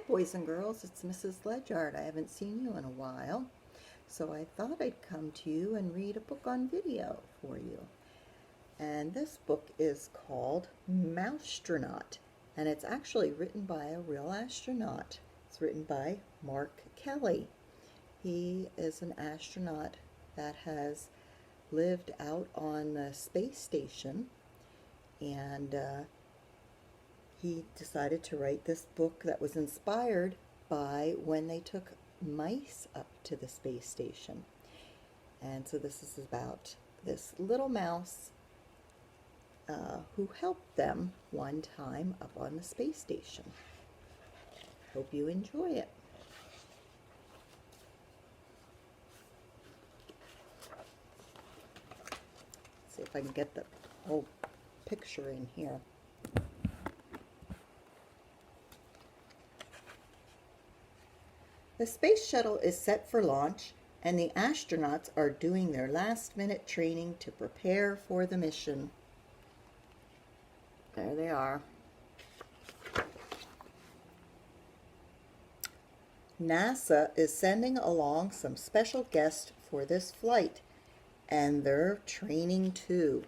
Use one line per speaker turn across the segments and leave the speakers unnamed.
boys and girls, it's Mrs. Ledyard. I haven't seen you in a while, so I thought I'd come to you and read a book on video for you. And this book is called Mousetronaut, and it's actually written by a real astronaut. It's written by Mark Kelly. He is an astronaut that has lived out on the space station, and he decided to write this book that was inspired by when they took mice up to the space station. And so this is about this little mouse who helped them one time up on the space station. Hope you enjoy it. See if I can get the whole picture in here. The space shuttle is set for launch, and the astronauts are doing their last-minute training to prepare for the mission. There they are. NASA is sending along some special guests for this flight, and they're training too.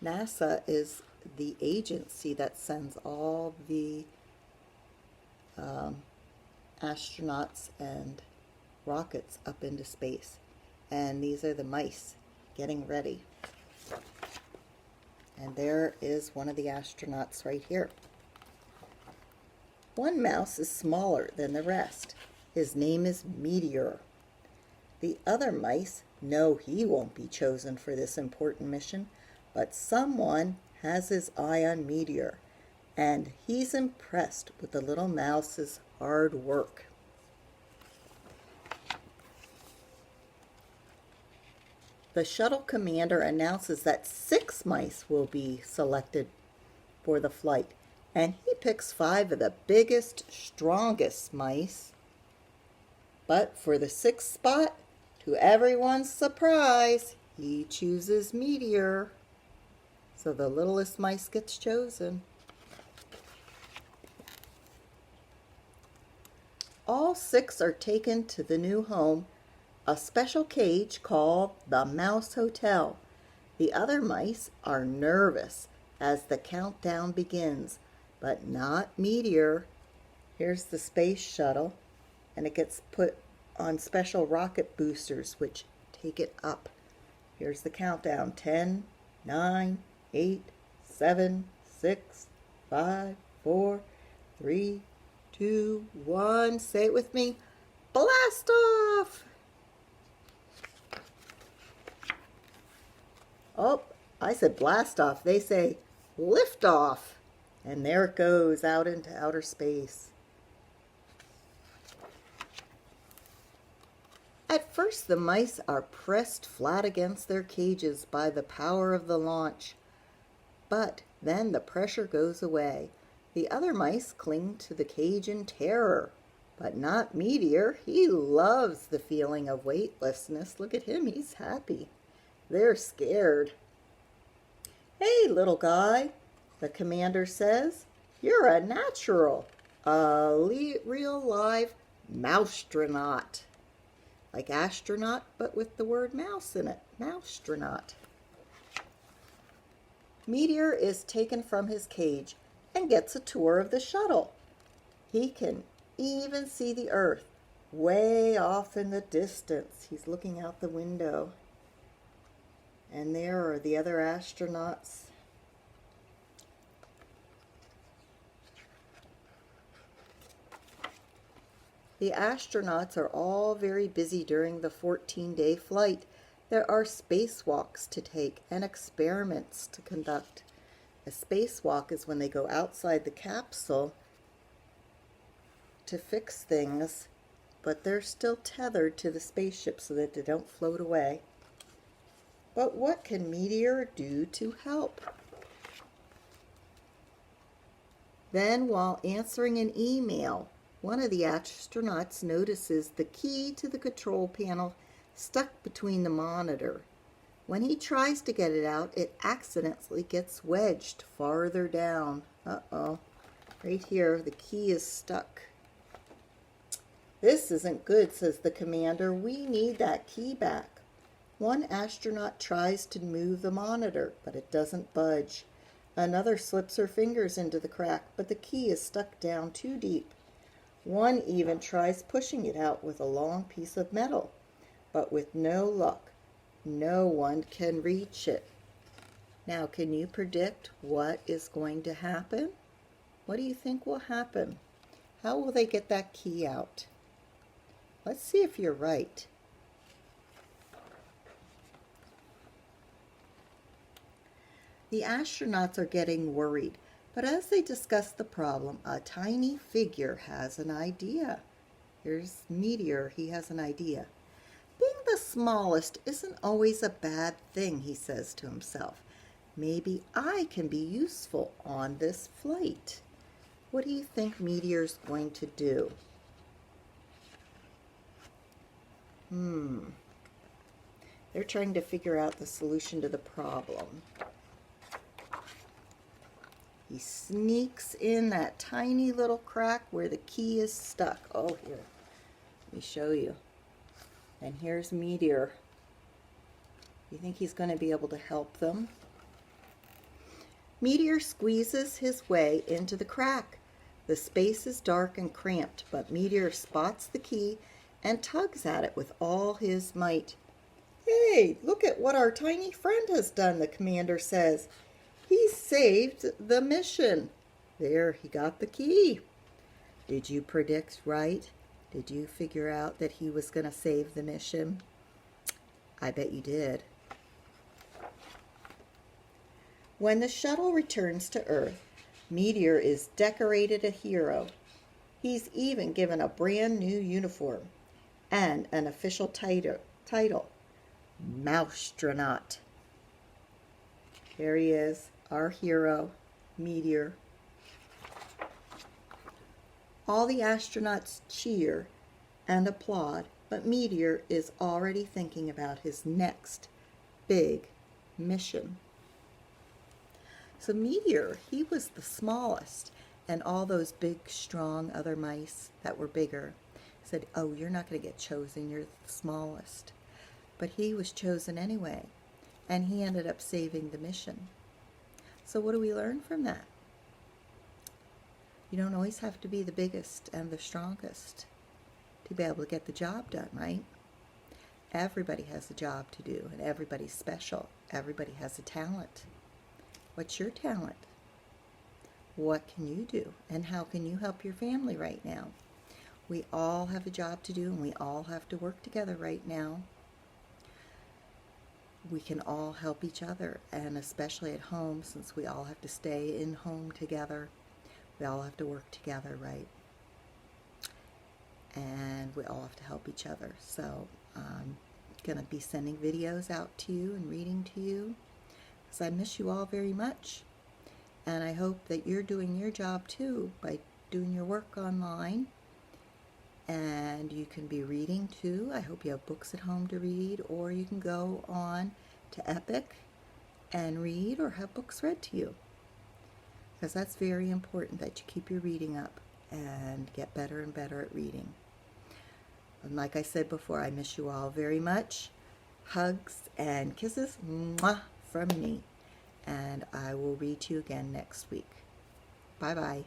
NASA is the agency that sends all the astronauts and rockets up into space. And these are the mice getting ready. And there is one of the astronauts right here. One mouse is smaller than the rest. His name is Meteor. The other mice know he won't be chosen for this important mission, but someone has his eye on Meteor, and he's impressed with the little mouse's hard work. The shuttle commander announces that 6 mice will be selected for the flight, and he picks 5 of the biggest, strongest mice. But for the 6th spot, to everyone's surprise, he chooses Meteor. So the littlest mice gets chosen. All 6 are taken to the new home, a special cage called the Mouse Hotel. The other mice are nervous as the countdown begins, but not Meteor. Here's the space shuttle, and it gets put on special rocket boosters which take it up. Here's the countdown: 10, 9, 8, 7, 6, 5, 4, 3, 2, 1. Say it with me. Blast off! Oh, I said blast off. They say lift off. And there it goes out into outer space. At first, the mice are pressed flat against their cages by the power of the launch. But then the pressure goes away. The other mice cling to the cage in terror. But not Meteor. He loves the feeling of weightlessness. Look at him. He's happy. They're scared. Hey, little guy, the commander says. You're a natural. A real live mousetronaut. Like astronaut, but with the word mouse in it. Mousetronaut. Meteor is taken from his cage and gets a tour of the shuttle. He can even see the Earth way off in the distance. He's looking out the window. And there are the other astronauts. The astronauts are all very busy during the 14-day flight. There are spacewalks to take and experiments to conduct. A spacewalk is when they go outside the capsule to fix things, but they're still tethered to the spaceship so that they don't float away. But what can Meteor do to help? Then, while answering an email, one of the astronauts notices the key to the control panel stuck between the monitor. When he tries to get it out, it accidentally gets wedged farther down. Uh-oh. Right here, the key is stuck. "This isn't good," says the commander. "We need that key back." One astronaut tries to move the monitor, but it doesn't budge. Another slips her fingers into the crack, but the key is stuck down too deep. One even tries pushing it out with a long piece of metal, but with no luck. No one can reach it. Now, can you predict what is going to happen? What do you think will happen? How will they get that key out? Let's see if you're right. The astronauts are getting worried, but as they discuss the problem, a tiny figure has an idea. Here's Meteor. He has an idea. "Being the smallest isn't always a bad thing," he says to himself. "Maybe I can be useful on this flight." What do you think Meteor's going to do? They're trying to figure out the solution to the problem. He sneaks in that tiny little crack where the key is stuck. Oh, here. Let me show you. And here's Meteor. You think he's going to be able to help them? Meteor squeezes his way into the crack. The space is dark and cramped, but Meteor spots the key and tugs at it with all his might. "Hey, look at what our tiny friend has done," the commander says. "He saved the mission." There, he got the key. Did you predict right? Did you figure out that he was going to save the mission? I bet you did. When the shuttle returns to Earth, Meteor is decorated a hero. He's even given a brand new uniform and an official title, Mousetronaut. There he is, our hero, Meteor. All the astronauts cheer and applaud, but Meteor is already thinking about his next big mission. So Meteor, he was the smallest, and all those big, strong other mice that were bigger said, "Oh, you're not going to get chosen, you're the smallest." But he was chosen anyway, and he ended up saving the mission. So what do we learn from that? You don't always have to be the biggest and the strongest to be able to get the job done, right? Everybody has a job to do, and everybody's special. Everybody has a talent. What's your talent? What can you do? And how can you help your family right now? We all have a job to do, and we all have to work together right now. We can all help each other, and especially at home, since we all have to stay in home together, we all have to work together, right? And we all have to help each other. So I'm going to be sending videos out to you and reading to you, because I miss you all very much. And I hope that you're doing your job too by doing your work online. And you can be reading too. I hope you have books at home to read, or you can go on to Epic and read, or have books read to you. Because that's very important, that you keep your reading up and get better and better at reading. And like I said before, I miss you all very much. Hugs and kisses, mwah, from me. And I will read to you again next week. Bye-bye.